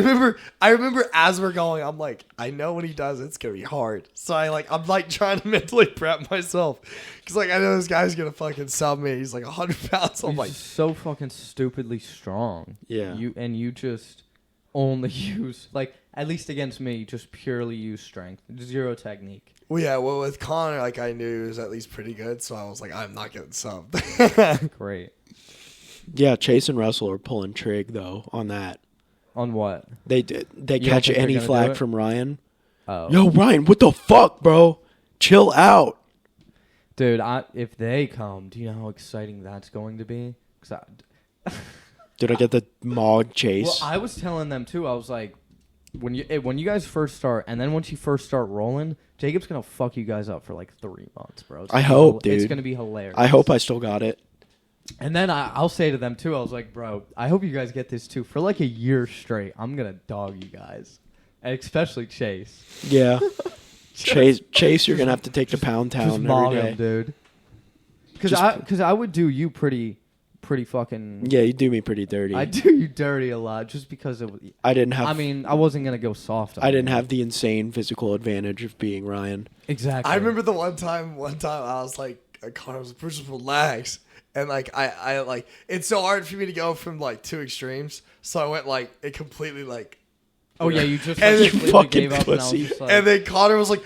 remember as we're going, I'm like, I know when he does, it's gonna be hard. So I'm like trying to mentally prep myself because like I know this guy's gonna fucking sub me. He's like 100 pounds. I'm He's like, just so fucking stupidly strong. Yeah. You just only use like at least against me, just purely use strength, zero technique. well, yeah. Well, with Connor, like I knew he was at least pretty good. So I was like, I'm not getting subbed. Great. Yeah, Chase and Russell are pulling trig though on that. On what? They don't catch think they're any gonna do flack it? from Ryan. Oh, Yo, Ryan, what the fuck, bro? Chill out. dude, if they come, do you know how exciting that's going to be? 'Cause Did I get the Mog Chase? well, I was telling them too. I was like, when you guys first start, and then once you first start rolling, Jacob's gonna fuck you guys up for like 3 months, bro. I hope, It's dude. gonna be hilarious. I hope I still got it. And then I'll say to them too. I was like, bro, I hope you guys get this too for like a year straight. I'm gonna dog you guys, and especially Chase. Yeah. Chase, you're gonna have to take to Pound Just Town mob every day. him, dude. Just- Because I would do you pretty fucking. Yeah, you do me pretty dirty. I do you dirty a lot just because of. I didn't have. I mean, I wasn't gonna go soft. On I didn't you. have the insane physical advantage of being Ryan. exactly. I remember the one time I was like, Connor was like, just relax. And like I like it's so hard for me to go from like two extremes. So I went like it completely like Oh yeah, you just And like, then- completely fucking gave up, and I was pussy. just like, and then Connor was like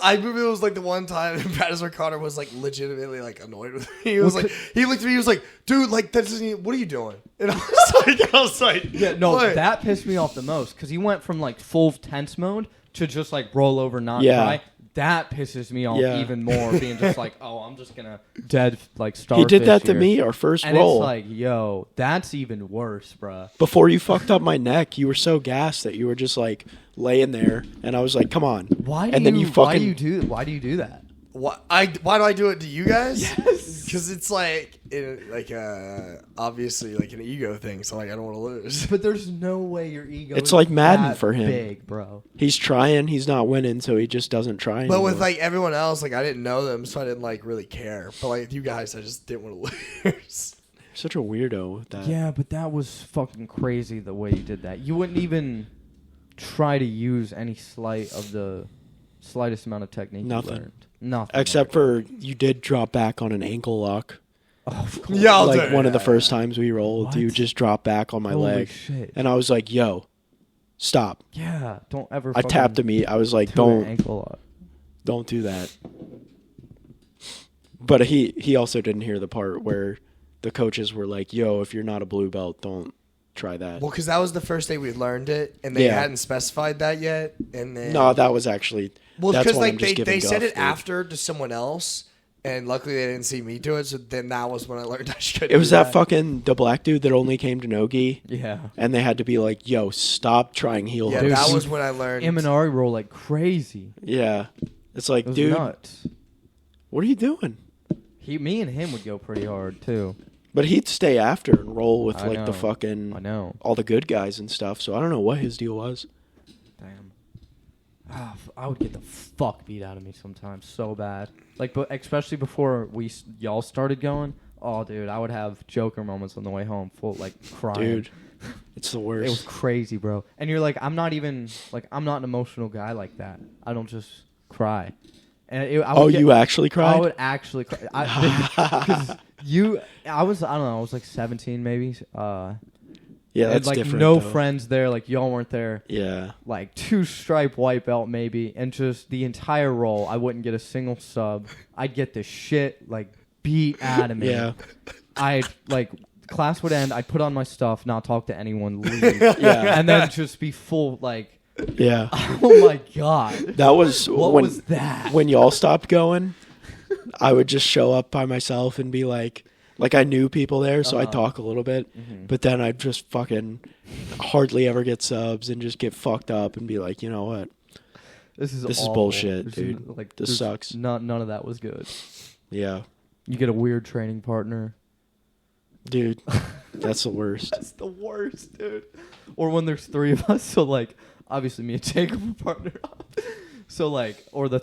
I remember it was like the one time in practice where Connor was like legitimately like annoyed with me. He was Well, like he looked at me, he was like, dude, like that doesn't even, what are you doing? And I was like, yeah, no, what? that pissed me off the most because he went from like full tense mode to just like roll over, not Yeah. try. That pisses me off Yeah. even more. Being just like, oh, I'm just gonna dead like He starfish did that to here. me our first and roll. it's like, yo, that's even worse, bruh. Before you fucked up my neck, you were so gassed that you were just like laying there, and I was like, "Come on!" Why do And then you? you Why fucking do you do that? Why do I do it to you guys? Because it's like, obviously like an ego thing. So like, I don't want to lose. But there's no way your ego. It's is like Madden that for him. big, bro. He's trying. He's not winning, so he just doesn't try anymore. But with like everyone else, like I didn't know them, so I didn't like really care. But like you guys, I just didn't want to lose. Such a weirdo with that. Yeah, but that was fucking crazy the way you did that. You wouldn't even try to use any slightest amount of technique. Nothing. You learned. Nothing. Except for you did drop back on an ankle lock. Oh, of course. Yeah, Like one of the first times we rolled, What? you just dropped back on my Holy leg. shit. And I was like, yo, stop. Yeah, don't ever. I tapped him. I was like, do an don't ankle lock. do that. But he also didn't hear the part where the coaches were like, yo, if you're not a blue belt, don't try that. Well, because that was the first day we learned it, and they Yeah. hadn't specified that yet. And then No, that was actually that's because why like I'm just they giving said guff, it dude. after to someone else, and luckily they didn't see me do it. So then that was when I learned I should. It was that fucking the black dude that only came to Nogi, Yeah. and they had to be like, yo, stop trying heel Yeah, hooks. Dude, that he- was when I learned. Imanari roll like crazy. Yeah. It's like, It was dude, nuts. what are you doing? Me and him would go pretty hard too. But he'd stay after and roll with I like the know. fucking I know. all the good guys and stuff. So I don't know what his deal was. Damn. I would get the fuck beat out of me sometimes so bad. Like, but especially before y'all started going. Oh, dude, I would have Joker moments on the way home, full like crying. Dude, it's the worst. It was crazy, bro. And you're like, I'm not an emotional guy like that. I don't just cry. And I would you actually cried? I would actually cry. Because I was like 17 maybe. Yeah, and that's like different. no though. friends there. Like y'all weren't there. Yeah. Like 2-stripe white belt maybe, and just the entire roll. I wouldn't get a single sub. I'd get the shit like beat out of me. Yeah. I'd like class would end. I'd put on my stuff, not talk to anyone, leave, Yeah. and then just be full like. Yeah. Oh my god. That was What when was that? when y'all stopped going. I would just show up by myself and be like I knew people there, so I'd talk a little bit, but then I'd just fucking hardly ever get subs and just get fucked up and be like, you know what? This is awful. Bullshit, There's dude. Like This sucks. None of that was good. Yeah, You get a weird training partner. dude, that's the worst. That's the worst, dude. Or when there's 3 of us, so like obviously me and Jacob are partner up. So like, or the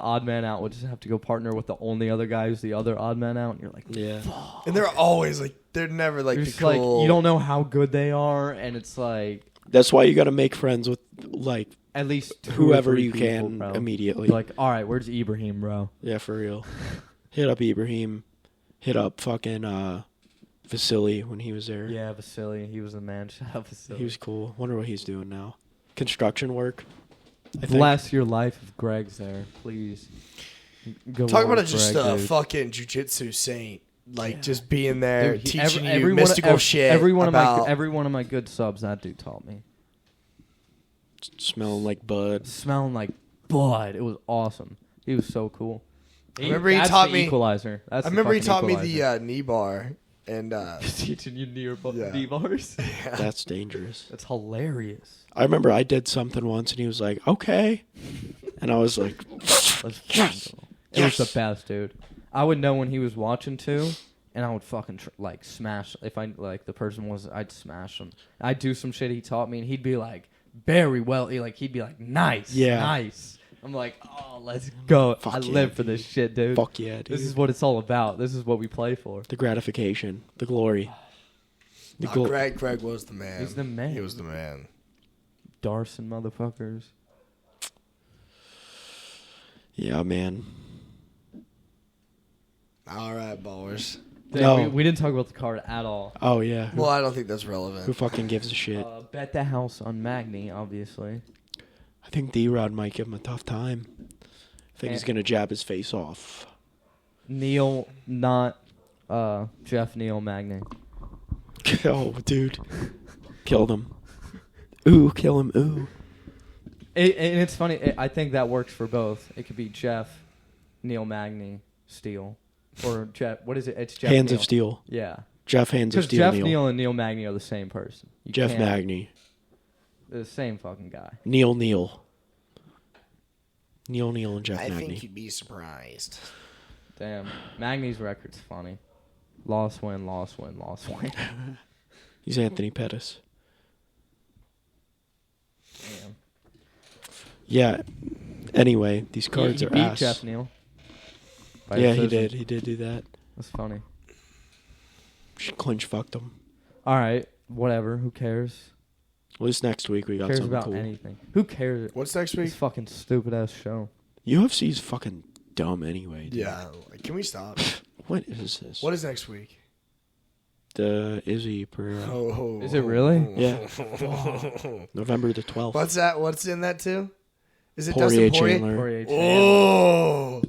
odd man out would just have to go partner with the only other guy who's the other odd man out, and you're like, Yeah, and they're always like, they're never like you're the just cool. like, you don't know how good they are, and it's like that's why you got to make friends with like at least 2 or whoever 3 you people, can bro. immediately. Like, all right, where's Ibrahim, bro? Yeah, for real. Hit up Ibrahim. Hit up fucking Vasily when he was there. Yeah, Vasily, he was the man. Shout out Vasily. He was cool. Wonder what he's doing now. Construction work. I think. Bless your life if Greg's there, please. Go Talk about work, it, just Greg, a dude. fucking jujitsu saint, like just being there, Dude, teaching you every mystical one, shit. Every one about, of my good subs that dude taught me. Smelling like bud. Smelling like bud. It was awesome. He was so cool. I remember he That's taught the me. Equalizer. That's I the remember he fucking taught me equalizer. the knee bar, and teaching you Yeah. knee bars. That's dangerous. That's hilarious. I remember I did something once and he was like, okay. And I was like, Let's fucking go. It was the best, dude. I would know when he was watching too, and I would fucking like smash. If I like the person was, I'd smash him. I'd do some shit he taught me, and he'd be like, very well. He'd be like, nice, Yeah. nice. I'm like, oh, let's go. Fuck I yeah, live for this shit, dude. fuck yeah, dude. This is what it's all about. This is what we play for. The gratification, the glory. The oh, glo- Greg was the man. He's the man. He was the man. Darson motherfuckers. Yeah, man. All right, ballers. No. We didn't talk about the card at all. Oh, yeah. Who, Well, I don't think that's who relevant. fucking gives a shit? Bet the house on Magni, obviously. I think D-Rod might give him a tough time. I think he's And- going to jab his face off. Neil, not Jeff Neil Magni. Oh, dude. Killed him. Ooh, kill him. Ooh. And it's funny. I think that works for both. It could be Jeff, Neil Magny, Steel, or Jeff. What is it? It's Jeff. Hands Neal. of Steel. Yeah, Jeff Hands of because Steel. Jeff Neil. Neal and Neil Magny are the same person. You Jeff can't- Magny. They're the same fucking guy. Neil. Neil and Jeff I Magny. think you'd be surprised. Damn. Magny's record's funny. Loss, win, loss, win, loss, win. He's Anthony Pettis. Damn. Yeah. Anyway, these cards he are beat ass. Jeff Neal. By Yeah, he decision. did. He did do that. That's funny. Clinch fucked him. All right, whatever. Who cares? At least next week we Who got cares something about cool. anything? Who cares? What's next week? This fucking stupid ass show. UFC's fucking dumb anyway. Dude. Yeah. Can we stop? What is this? What is next week? The Izzy Pereira. Is it really? Yeah. November the 12th. What's that? What's in that too? Is it Poirier Dustin Poirier? Chandler. Poirier Chandler. Oh.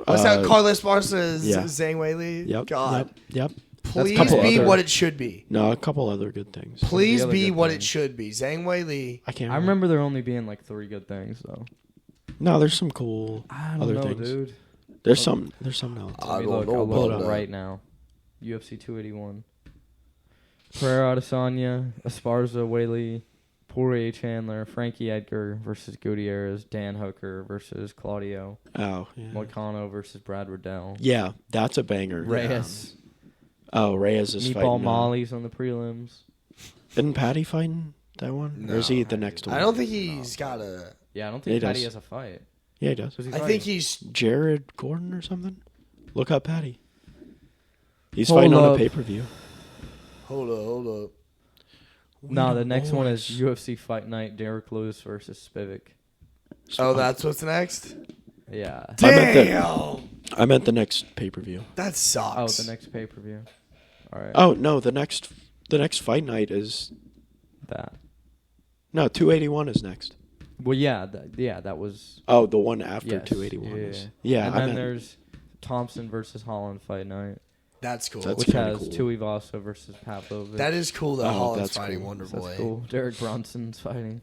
What's that? Carlos Barca, yeah. Zhang Weili? Yep. God. Yep. Please couple be other- what it should be. No, a couple other good things. Please other be good what things. it should be. Zhang Weili. I can't. I remember there only being like 3 good things though. No, there's some cool I don't other know, things. dude. There's some. There's some else. I Let me don't look. know I'll look about it up that. right now. UFC 281. Pereira Adesanya, Esparza, Weili, Poirier Chandler, Frankie Edgar versus Gutierrez, Dan Hooker versus Claudio, Oh, yeah. Moicano versus Brad Riddell, Yeah, that's a banger. Reyes, Oh, Reyes is Meatball fighting. Molly's on the prelims. Isn't Patty fighting that one? Or is he the next one? I don't think he's got a. Yeah, I don't He think Patty does. has a fight. Yeah, he does. Who's he I fighting? think he's. Jared Gordon or something? Look up Patty. He's Hold fighting on up. a pay-per-view. Hold up. No, the next one is UFC Fight Night, Derek Lewis versus Spivak. Oh, that's what's next? Yeah. Damn! I meant the next pay-per-view. That Oh, sucks. the next pay-per-view. All right. Oh, no, the next fight night is... That. No, 281 is next. Well, yeah, that was. Oh, the one after Yes, 281 yeah. is... Yeah, And I then meant... there's Thompson versus Holland Fight Night, That's cool. That's which kinda has cool. Tuivasa versus Pavlovich. That is cool that Oh, Holland's that's fighting cool. Wonder That's Boy. cool. Derek Brunson's fighting.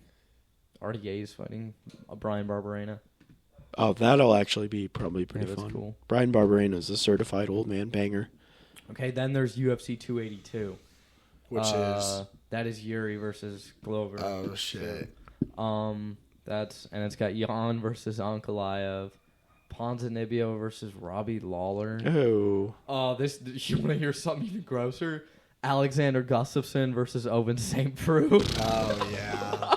RDA's fighting. Brian Barberena. Oh, that'll actually be probably pretty Yeah, that's fun. cool. Brian Barberena is a certified old man banger. Okay, then there's UFC 282. Which is. That is Yuri versus Glover. Oh, shit. It's got Jan versus Ankalaev, Ponzinibbio versus Robbie Lawler. Oh. You want to hear something even grosser? Alexander Gustafsson versus Owen St. Preux. Oh, yeah.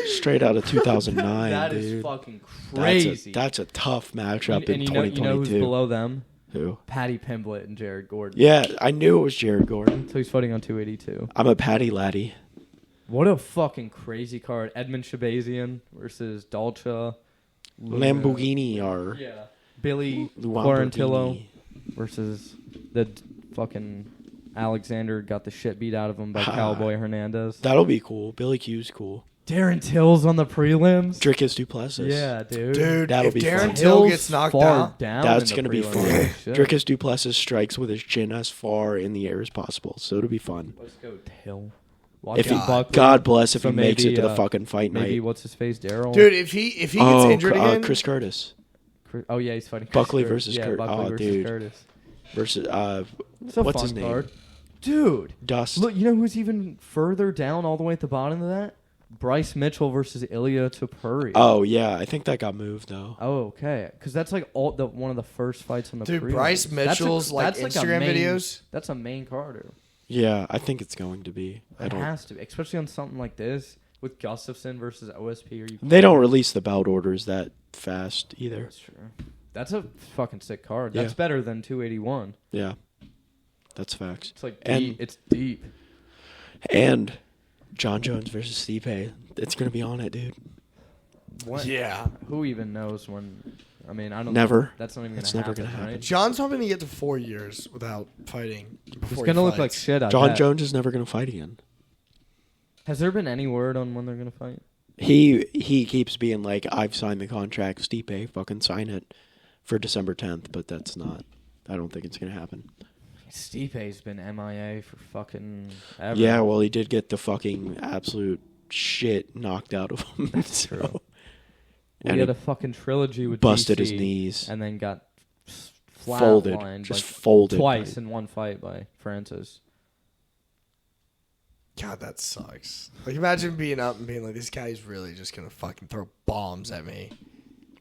Straight out of 2009, That dude. is fucking crazy. That's a tough matchup and in you know 2022. who's below them? Who? Patty Pimblett and Jared Gordon. Yeah, I knew it was Jared Gordon. So he's fighting on 282. I'm a Patty laddie. What a fucking crazy card. Edmund Shabazian versus Dalcha. Lamborghini or Yeah. Billy Lamborghini. Quarantillo versus the fucking Alexander got the shit beat out of him by Cowboy Hernandez. That'll be cool. Billy Q's cool. Darren Till's on the prelims. Drickus Duplessis. Yeah, dude. Dude, That'll if be Darren fun. Till Till's gets knocked far out. down That's in the going to be prelims. fun. Shit. Drickus Duplessis strikes with his chin as far in the air as possible, so it'll be fun. Let's go Till. If he, Buckley. God bless if So he makes it maybe, to the fucking fight Maybe night. what's his face, Daryl. Dude, if he gets injured again. Chris Curtis Oh yeah, he's fighting Buckley Chris versus Curtis. Curtis. Yeah, Buckley Oh, versus dude. Curtis. versus It's a what's fun his name? card. Dude, Dust. look, you know who's even further down, all the way at the bottom of that? Bryce Mitchell versus Ilya Tapuri. Oh yeah, I think that got moved though. Oh, okay. Because that's like one of the first fights on the Dude, prelims. Bryce That's Mitchell's like a Instagram main- videos. That's a main carder. Yeah, I think it's going to be. I It don't. has to, be, especially on something like this with Gustafsson versus OSP. Are you? They don't release the bout orders that fast either. That's true. That's a fucking sick card. Yeah. That's better than 281. Yeah, that's facts. It's like And- deep. It's deep. And John Jones versus Stipe. It's gonna be on it, dude. What? Yeah. Who even knows when? I mean, I don't. Never. That's not even gonna It's happen. never gonna happen. Right? John's probably going to get to 4 years without fighting. It's before gonna he look like fights. shit. I John bet. Jones is never gonna fight again. Has there been any word on when they're gonna fight? He keeps being like, I've signed the contract. Stipe, fucking sign it for December 10th. But that's not. I don't think it's gonna happen. Stipe's been MIA for fucking ever. Yeah, well, he did get the fucking absolute shit knocked out of him. That's so. true. We And had he a fucking trilogy with busted DC, his knees. and then got Folded. flatlined Just like folded. twice by- in one fight by Francis. God, that sucks. Like, imagine being up and being like, this guy's really just going to fucking throw bombs at me.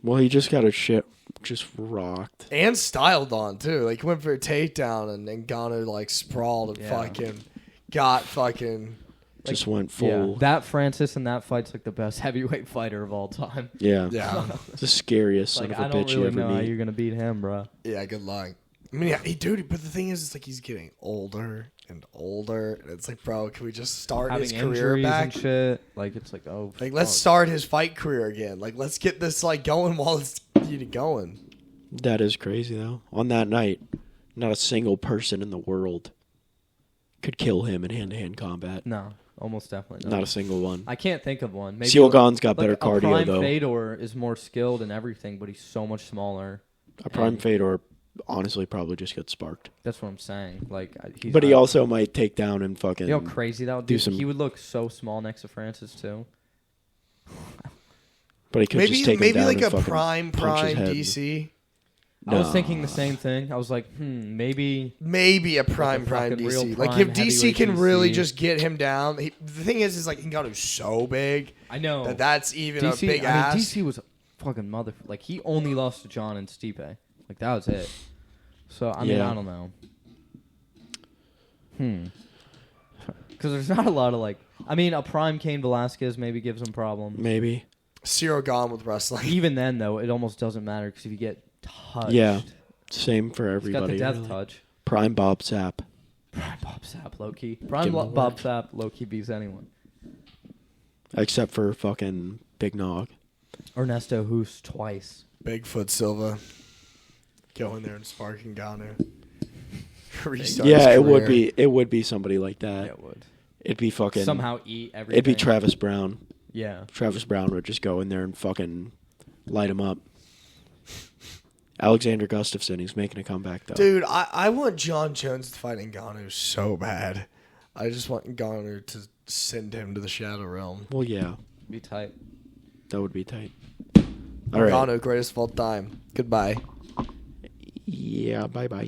Well, he just got his shit just rocked. And styled on, too. Like, he went for a takedown, and then Ngannou, like, sprawled and fucking got fucking... Just went full. Yeah, that Francis in that fight's like the best heavyweight fighter of all time. Yeah. Yeah. The scariest son Like, of a I don't bitch you really ever know how meet. you're going to beat him, bro. Yeah, good luck. I mean, yeah, dude, but the thing is, it's like he's getting older and older. And it's like, bro, can we just start Having his career injuries back? and shit. Like, it's like, oh, Like, let's fuck. start his fight career again. Like, let's get this, like, going while it's going. That is crazy, though. On that night, not a single person in the world could kill him in hand-to-hand combat. No, almost definitely Not a single one. I can't think of one. Maybe Sealgon's got better a cardio, Prime though. Fedor is more skilled and everything, but he's so much smaller. A Prime And Fedor honestly probably just gets sparked. That's what I'm saying. Like, he's But he not- also might take down and fucking... You know how crazy that would do be? some- He would look so small next to Francis, too. But he could just take him maybe down like and a fucking prime punch his head. DC. I was Nah. thinking the same thing. I was like, maybe... Maybe a prime fucking real DC. Like prime if DC heavyweight can really DC. just get him down. The thing is like Ngannou's so big I know. that's even DC, a big I ass. mean, DC was a fucking mother... Like, he only lost to John and Stipe. Like, that was it. So, I mean, Yeah. I don't know. Because there's not a lot of, like... I mean, a prime Cain Velasquez maybe gives him problems. Maybe. Cyril gone with wrestling. Even then, though, it almost doesn't matter because if you get touched... Yeah. Same for He's got everybody. the death really. touch. Prime Bob Sapp. Prime Bob Sapp, low-key. Give Prime him a Bob word. Sapp, low-key beats anyone. Except for fucking Big Nog. Ernesto Hoos twice. Bigfoot Silva. Go in there and spark Ngannou. Restart Yeah, his it would career. be. It would be somebody like that. Yeah, it would. It'd be fucking. Somehow eat everything. It'd be Travis Brown. Yeah. Travis Brown would just go in there and fucking light him up. Alexander Gustafsson, he's making a comeback though. Dude, I want John Jones to fight Ngannou so bad. I just want Ngannou to send him to the Shadow Realm. Well, yeah, Be tight. that would be tight. All right. Ngannou, greatest of all time. Goodbye. Yeah. Bye bye.